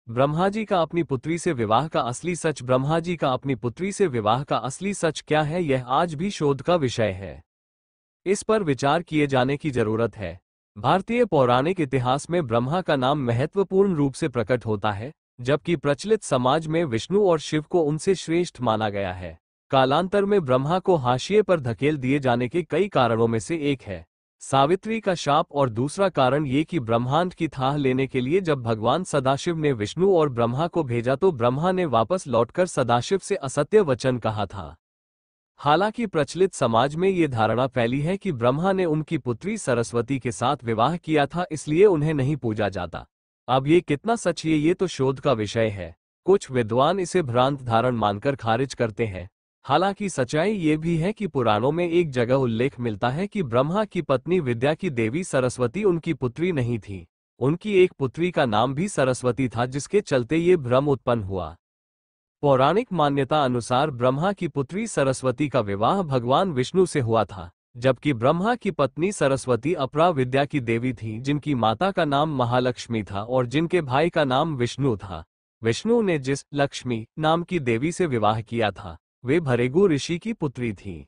ब्रह्मा जी का अपनी पुत्री से विवाह का असली सच। ब्रह्मा जी का अपनी पुत्री से विवाह का असली सच क्या है, यह आज भी शोध का विषय है। इस पर विचार किए जाने की जरूरत है। भारतीय पौराणिक इतिहास में ब्रह्मा का नाम महत्वपूर्ण रूप से प्रकट होता है, जबकि प्रचलित समाज में विष्णु और शिव को उनसे श्रेष्ठ माना गया है। कालांतर में ब्रह्मा को हाशिए पर धकेल दिए जाने के कई कारणों में से एक है सावित्री का शाप, और दूसरा कारण ये कि ब्रह्मांड की थाह लेने के लिए जब भगवान सदाशिव ने विष्णु और ब्रह्मा को भेजा तो ब्रह्मा ने वापस लौटकर सदाशिव से असत्य वचन कहा था। हालांकि प्रचलित समाज में ये धारणा फैली है कि ब्रह्मा ने उनकी पुत्री सरस्वती के साथ विवाह किया था, इसलिए उन्हें नहीं पूजा जाता। अब ये कितना सच है, ये तो शोध का विषय है। कुछ विद्वान इसे भ्रांत धारण मानकर खारिज करते हैं। हालांकि सच्चाई ये भी है कि पुराणों में एक जगह उल्लेख मिलता है कि ब्रह्मा की पत्नी विद्या की देवी सरस्वती उनकी पुत्री नहीं थी। उनकी एक पुत्री का नाम भी सरस्वती था, जिसके चलते ये भ्रम उत्पन्न हुआ। पौराणिक मान्यता अनुसार ब्रह्मा की पुत्री सरस्वती का विवाह भगवान विष्णु से हुआ था, जबकि ब्रह्मा की पत्नी सरस्वती अपरा विद्या की देवी थी, जिनकी माता का नाम महालक्ष्मी था और जिनके भाई का नाम विष्णु था। विष्णु ने जिस लक्ष्मी नाम की देवी से विवाह किया था, वे भृगु ऋषि की पुत्री थी।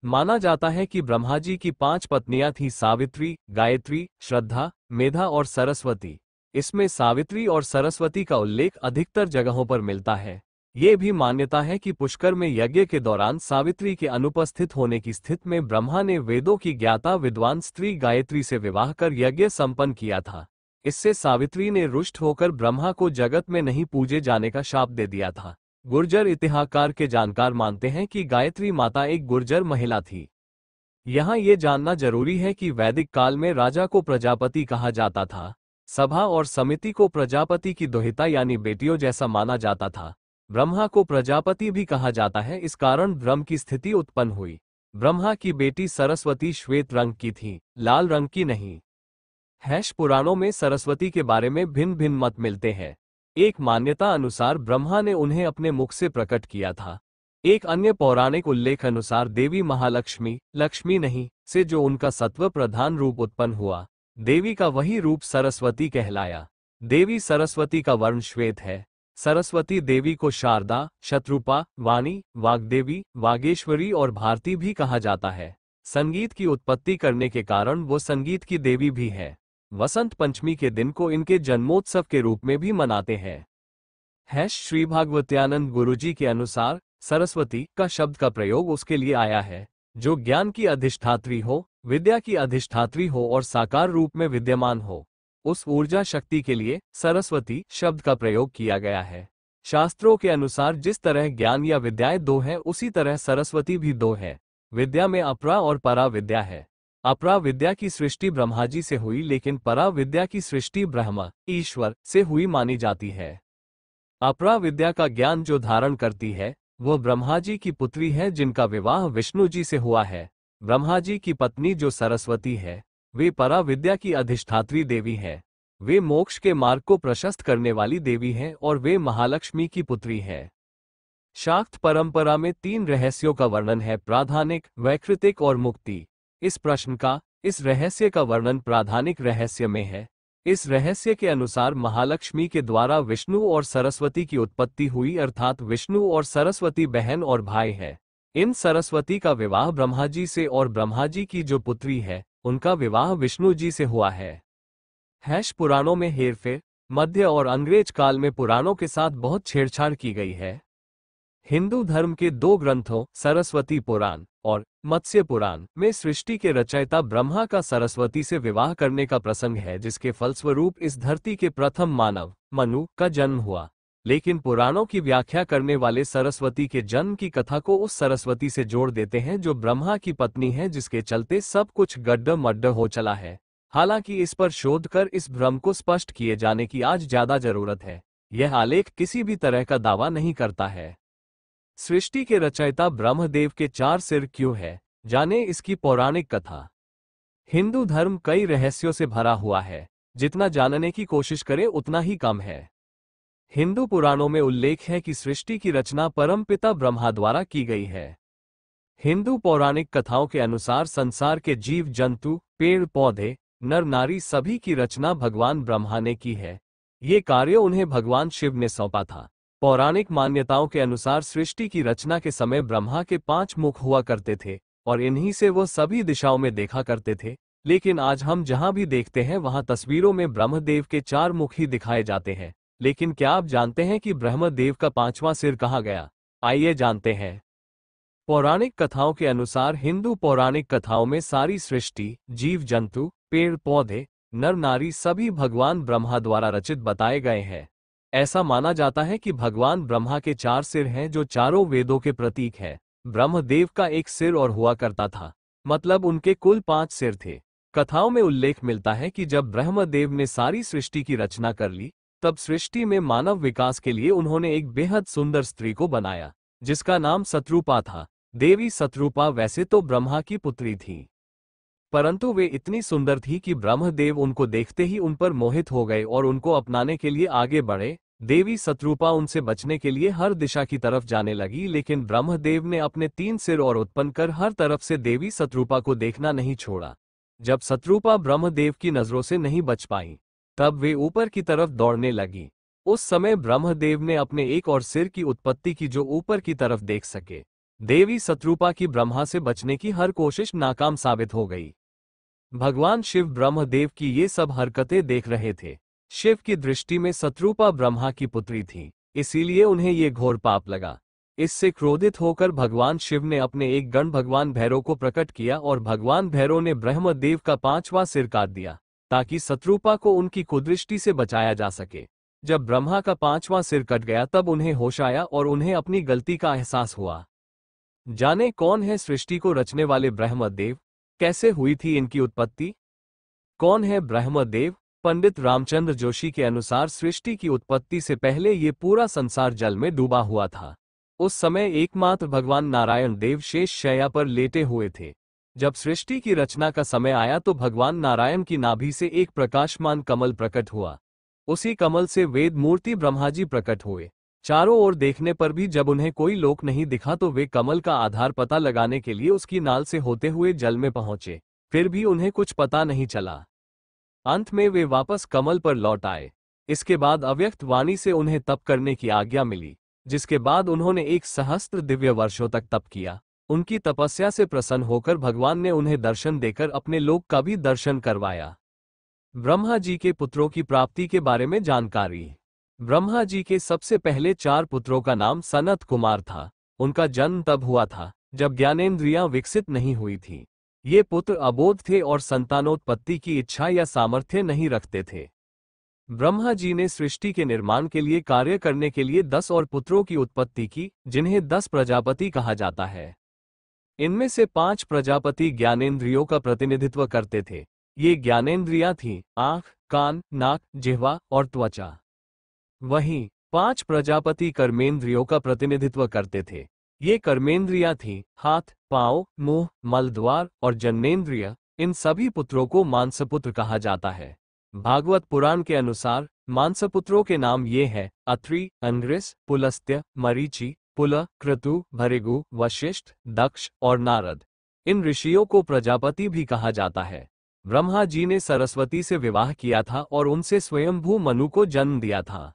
माना जाता है कि ब्रह्मा जी की 5 पत्नियां थीं: सावित्री, गायत्री, श्रद्धा, मेधा और सरस्वती। इसमें सावित्री और सरस्वती का उल्लेख अधिकतर जगहों पर मिलता है। ये भी मान्यता है कि पुष्कर में यज्ञ के दौरान सावित्री के अनुपस्थित होने की स्थिति में ब्रह्मा ने वेदों की ज्ञाता विद्वान स्त्री गायत्री से विवाह कर यज्ञ संपन्न किया था। इससे सावित्री ने रुष्ट होकर ब्रह्मा को जगत में नहीं पूजे जाने का शाप दे दिया था। गुर्जर इतिहासकार के जानकार मानते हैं कि गायत्री माता एक गुर्जर महिला थी। यहाँ ये जानना जरूरी है कि वैदिक काल में राजा को प्रजापति कहा जाता था। सभा और समिति को प्रजापति की दुहिता यानी बेटियों जैसा माना जाता था। ब्रह्मा को प्रजापति भी कहा जाता है, इस कारण ब्रह्म की स्थिति उत्पन्न हुई। ब्रह्मा की बेटी सरस्वती श्वेत रंग की थी, लाल रंग की नहीं। पुराणों में सरस्वती के बारे में भिन्न भिन्न मत मिलते हैं। एक मान्यता अनुसार ब्रह्मा ने उन्हें अपने मुख से प्रकट किया था। एक अन्य पौराणिक उल्लेख अनुसार देवी महालक्ष्मी, लक्ष्मी नहीं, से जो उनका सत्व प्रधान रूप उत्पन्न हुआ, देवी का वही रूप सरस्वती कहलाया। देवी सरस्वती का वर्ण श्वेत है। सरस्वती देवी को शारदा, शत्रुपा, वाणी, वाग्देवी, वागेश्वरी और भारती भी कहा जाता है। संगीत की उत्पत्ति करने के कारण वो संगीत की देवी भी है। वसंत पंचमी के दिन को इनके जन्मोत्सव के रूप में भी मनाते हैं। श्री भागवत्यानंद गुरुजी के अनुसार सरस्वती का शब्द का प्रयोग उसके लिए आया है जो ज्ञान की अधिष्ठात्री हो, विद्या की अधिष्ठात्री हो और साकार रूप में विद्यमान हो। उस ऊर्जा शक्ति के लिए सरस्वती शब्द का प्रयोग किया गया है। शास्त्रों के अनुसार जिस तरह ज्ञान या विद्याएं दो हैं, उसी तरह सरस्वती भी दो है। विद्या में अपरा और परा विद्या है। अपरा विद्या की सृष्टि ब्रह्मा जी से हुई, लेकिन परा विद्या की सृष्टि ब्रह्मा ईश्वर से हुई मानी जाती है। अपरा विद्या का ज्ञान जो धारण करती है वह ब्रह्मा जी की पुत्री है, जिनका विवाह विष्णु जी से हुआ है। ब्रह्मा जी की पत्नी जो सरस्वती है, वे परा विद्या की अधिष्ठात्री देवी है। वे मोक्ष के मार्ग को प्रशस्त करने वाली देवी हैं और वे महालक्ष्मी की पुत्री है। शाक्त परंपरा में 3 रहस्यों का वर्णन है: प्राधानिक, वैकृतिक और मुक्ति। इस रहस्य का वर्णन प्राधानिक रहस्य में है। इस रहस्य के अनुसार महालक्ष्मी के द्वारा विष्णु और सरस्वती की उत्पत्ति हुई, अर्थात विष्णु और सरस्वती बहन और भाई है। इन सरस्वती का विवाह ब्रह्मा जी से और ब्रह्मा जी की जो पुत्री है उनका विवाह विष्णु जी से हुआ है। पुराणों में हेरफेर, मध्य और अंग्रेज काल में पुराणों के साथ बहुत छेड़छाड़ की गई है। हिंदू धर्म के 2 ग्रंथों सरस्वती पुराण और मत्स्य पुराण में सृष्टि के रचयिता ब्रह्मा का सरस्वती से विवाह करने का प्रसंग है, जिसके फलस्वरूप इस धरती के प्रथम मानव मनु का जन्म हुआ। लेकिन पुराणों की व्याख्या करने वाले सरस्वती के जन्म की कथा को उस सरस्वती से जोड़ देते हैं जो ब्रह्मा की पत्नी है, जिसके चलते सब कुछ गड्ढ-मड्ढ हो चला है। हालांकि इस पर शोध कर इस भ्रम को स्पष्ट किए जाने की आज ज्यादा जरूरत है। यह आलेख किसी भी तरह का दावा नहीं करता है। सृष्टि के रचयिता ब्रह्मदेव के 4 सिर क्यों है, जाने इसकी पौराणिक कथा। हिंदू धर्म कई रहस्यों से भरा हुआ है। जितना जानने की कोशिश करें उतना ही कम है। हिंदू पुराणों में उल्लेख है कि सृष्टि की रचना परमपिता ब्रह्मा द्वारा की गई है। हिंदू पौराणिक कथाओं के अनुसार संसार के जीव जंतु, पेड़ पौधे, नर नारी सभी की रचना भगवान ब्रह्मा ने की है। ये कार्य उन्हें भगवान शिव ने सौंपा था। पौराणिक मान्यताओं के अनुसार सृष्टि की रचना के समय ब्रह्मा के 5 मुख हुआ करते थे और इन्हीं से वो सभी दिशाओं में देखा करते थे। लेकिन आज हम जहां भी देखते हैं वहां तस्वीरों में ब्रह्मदेव के 4 मुख ही दिखाए जाते हैं। लेकिन क्या आप जानते हैं कि ब्रह्मदेव का 5वां सिर कहाँ गया? आइए जानते हैं। पौराणिक कथाओं के अनुसार हिंदू पौराणिक कथाओं में सारी सृष्टि, जीव जंतु, पेड़ पौधे, नर नारी सभी भगवान ब्रह्मा द्वारा रचित बताए गए हैं। ऐसा माना जाता है कि भगवान ब्रह्मा के 4 सिर हैं जो चारों वेदों के प्रतीक है। ब्रह्मदेव का एक सिर और हुआ करता था, मतलब उनके कुल 5 सिर थे। कथाओं में उल्लेख मिलता है कि जब ब्रह्मदेव ने सारी सृष्टि की रचना कर ली, तब सृष्टि में मानव विकास के लिए उन्होंने एक बेहद सुंदर स्त्री को बनाया, जिसका नाम शत्रुपा था। देवी शत्रुपा वैसे तो ब्रह्मा की पुत्री थी, परंतु वे इतनी सुंदर थी कि ब्रह्मदेव उनको देखते ही उन पर मोहित हो गए और उनको अपनाने के लिए आगे बढ़े। देवी शत्रुपा उनसे बचने के लिए हर दिशा की तरफ जाने लगी, लेकिन ब्रह्मदेव ने अपने 3 सिर और उत्पन्न कर हर तरफ से देवी शत्रुपा को देखना नहीं छोड़ा। जब शत्रुपा ब्रह्मदेव की नजरों से नहीं बच पाई, तब वे ऊपर की तरफ दौड़ने लगी। उस समय ब्रह्मदेव ने अपने एक और सिर की उत्पत्ति की जो ऊपर की तरफ देख सके। देवी शत्रुपा की ब्रह्मा से बचने की हर कोशिश नाकाम साबित हो गई। भगवान शिव ब्रह्मदेव की ये सब हरकतें देख रहे थे। शिव की दृष्टि में शत्रुपा ब्रह्मा की पुत्री थी, इसीलिए उन्हें ये घोर पाप लगा। इससे क्रोधित होकर भगवान शिव ने अपने एक गण भगवान भैरव को प्रकट किया और भगवान भैरव ने ब्रह्मदेव का 5वां सिर काट दिया, ताकि शत्रुपा को उनकी कुदृष्टि से बचाया जा सके। जब ब्रह्मा का 5वां सिर कट गया तब उन्हें होश आया और उन्हें अपनी गलती का एहसास हुआ। जाने कौन है सृष्टि को रचने वाले ब्रह्मदेव? कैसे हुई थी इनकी उत्पत्ति? कौन है ब्रह्मदेव? पंडित रामचंद्र जोशी के अनुसार सृष्टि की उत्पत्ति से पहले ये पूरा संसार जल में डूबा हुआ था। उस समय एकमात्र भगवान नारायण देव शेष शैया पर लेटे हुए थे। जब सृष्टि की रचना का समय आया तो भगवान नारायण की नाभि से एक प्रकाशमान कमल प्रकट हुआ। उसी कमल से वेद मूर्ति ब्रह्मा जी प्रकट हुए। चारों ओर देखने पर भी जब उन्हें कोई लोक नहीं दिखा तो वे कमल का आधार पता लगाने के लिए उसकी नाल से होते हुए जल में पहुंचे, फिर भी उन्हें कुछ पता नहीं चला। अंत में वे वापस कमल पर लौट आए। इसके बाद अव्यक्त वाणी से उन्हें तप करने की आज्ञा मिली, जिसके बाद उन्होंने 1 सहस्त्र दिव्य वर्षों तक तप किया। उनकी तपस्या से प्रसन्न होकर भगवान ने उन्हें दर्शन देकर अपने लोक का भी दर्शन करवाया। ब्रह्मा जी के पुत्रों की प्राप्ति के बारे में जानकारी। ब्रह्मा जी के सबसे पहले 4 पुत्रों का नाम सनत कुमार था। उनका जन्म तब हुआ था जब ज्ञानेंद्रियां विकसित नहीं हुई थी। ये पुत्र अबोध थे और संतानोत्पत्ति की इच्छा या सामर्थ्य नहीं रखते थे। ब्रह्मा जी ने सृष्टि के निर्माण के लिए कार्य करने के लिए 10 और पुत्रों की उत्पत्ति की, जिन्हें 10 प्रजापति कहा जाता है। इनमें से 5 प्रजापति ज्ञानेंद्रियों का प्रतिनिधित्व करते थे। ये ज्ञानेंद्रियां थीं आंख, कान, नाक, जिह्वा और त्वचा। वहीं 5 प्रजापति कर्मेंद्रियों का प्रतिनिधित्व करते थे। ये कर्मेंद्रियां थीं हाथ, पांव, मुंह, मलद्वार और जननेंद्रिय। इन सभी पुत्रों को मांसपुत्र कहा जाता है। भागवत पुराण के अनुसार मांसपुत्रों के नाम ये हैं अत्रि, अंग्रिस, पुलस्त्य, मरीचि, पुल, क्रतु, भृगु, वशिष्ठ, दक्ष और नारद। इन ऋषियों को प्रजापति भी कहा जाता है। ब्रह्मा जी ने सरस्वती से विवाह किया था और उनसे स्वयंभू मनु को जन्म दिया था।